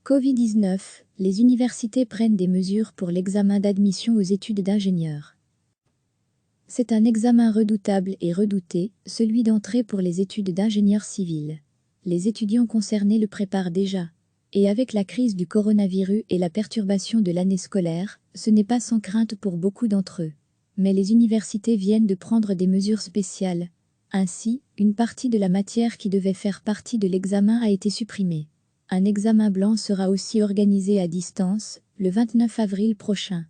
Covid-19, les universités prennent des mesures pour l'examen d'admission aux études d'ingénieurs. C'est un examen redoutable et redouté, celui d'entrée pour les études d'ingénieur civil. Les étudiants concernés le préparent déjà. Et avec la crise du coronavirus et la perturbation de l'année scolaire, ce n'est pas sans crainte pour beaucoup d'entre eux. Mais les universités viennent de prendre des mesures spéciales. Ainsi, une partie de la matière qui devait faire partie de l'examen a été supprimée. Un examen blanc sera aussi organisé à distance, le 29 avril prochain.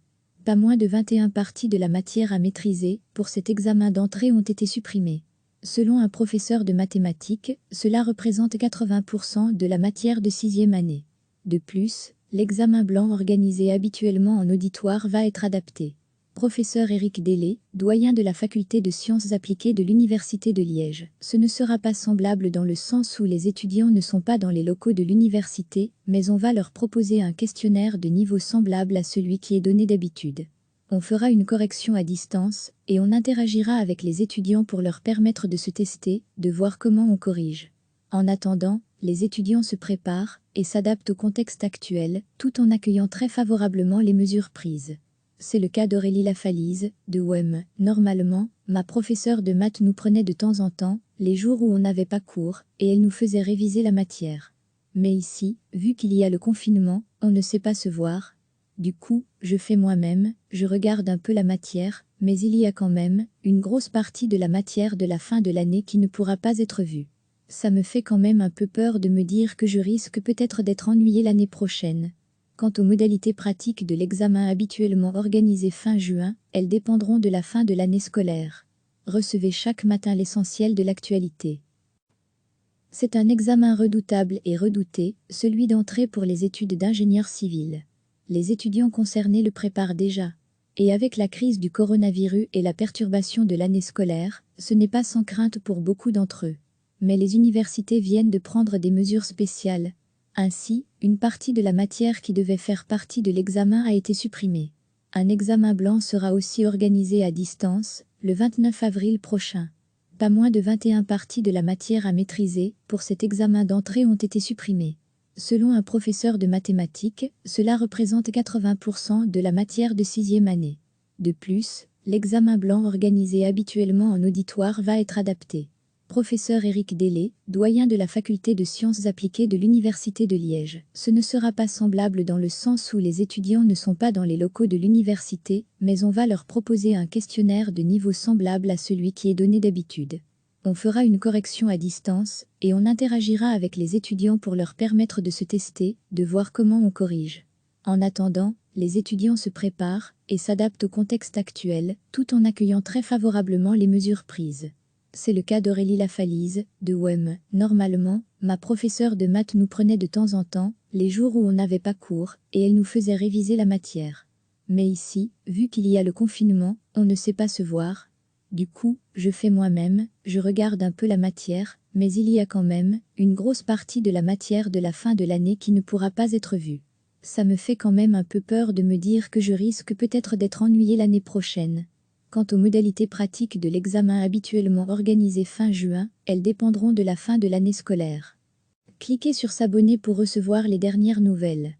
Pas moins de 21 parties de la matière à maîtriser pour cet examen d'entrée ont été supprimées. Selon un professeur de mathématiques, cela représente 80% de la matière de 6e année. De plus, l'examen blanc organisé habituellement en auditoire va être adapté. Professeur Éric Dellet, doyen de la faculté de sciences appliquées de l'Université de Liège. Ce ne sera pas semblable dans le sens où les étudiants ne sont pas dans les locaux de l'université, mais on va leur proposer un questionnaire de niveau semblable à celui qui est donné d'habitude. On fera une correction à distance, et on interagira avec les étudiants pour leur permettre de se tester, de voir comment on corrige. En attendant, les étudiants se préparent et s'adaptent au contexte actuel, tout en accueillant très favorablement les mesures prises. C'est le cas d'Aurélie Lafalise, de WEM. Normalement, ma professeure de maths nous prenait de temps en temps, les jours où on n'avait pas cours, et elle nous faisait réviser la matière. Mais ici, vu qu'il y a le confinement, on ne sait pas se voir. Du coup, je fais moi-même, je regarde un peu la matière, mais il y a quand même une grosse partie de la matière de la fin de l'année qui ne pourra pas être vue. Ça me fait quand même un peu peur de me dire que je risque peut-être d'être ennuyée l'année prochaine. Quant aux modalités pratiques de l'examen habituellement organisé fin juin, elles dépendront de la fin de l'année scolaire. Recevez chaque matin l'essentiel de l'actualité. C'est un examen redoutable et redouté, celui d'entrée pour les études d'ingénieur civil. Les étudiants concernés le préparent déjà. Et avec la crise du coronavirus et la perturbation de l'année scolaire, ce n'est pas sans crainte pour beaucoup d'entre eux. Mais les universités viennent de prendre des mesures spéciales. Ainsi, une partie de la matière qui devait faire partie de l'examen a été supprimée. Un examen blanc sera aussi organisé à distance, le 29 avril prochain. Pas moins de 21 parties de la matière à maîtriser pour cet examen d'entrée ont été supprimées. Selon un professeur de mathématiques, cela représente 80% de la matière de 6e année. De plus, l'examen blanc organisé habituellement en auditoire va être adapté. Professeur Éric Dellet, doyen de la faculté de sciences appliquées de l'Université de Liège. Ce ne sera pas semblable dans le sens où les étudiants ne sont pas dans les locaux de l'université, mais on va leur proposer un questionnaire de niveau semblable à celui qui est donné d'habitude. On fera une correction à distance, et on interagira avec les étudiants pour leur permettre de se tester, de voir comment on corrige. En attendant, les étudiants se préparent et s'adaptent au contexte actuel, tout en accueillant très favorablement les mesures prises. C'est le cas d'Aurélie Lafalise, de WEM. Normalement, ma professeure de maths nous prenait de temps en temps, les jours où on n'avait pas cours, et elle nous faisait réviser la matière. Mais ici, vu qu'il y a le confinement, on ne sait pas se voir. Du coup, je fais moi-même, je regarde un peu la matière, mais il y a quand même une grosse partie de la matière de la fin de l'année qui ne pourra pas être vue. Ça me fait quand même un peu peur de me dire que je risque peut-être d'être ennuyée l'année prochaine. Quant aux modalités pratiques de l'examen habituellement organisé fin juin, elles dépendront de la fin de l'année scolaire. Cliquez sur s'abonner pour recevoir les dernières nouvelles.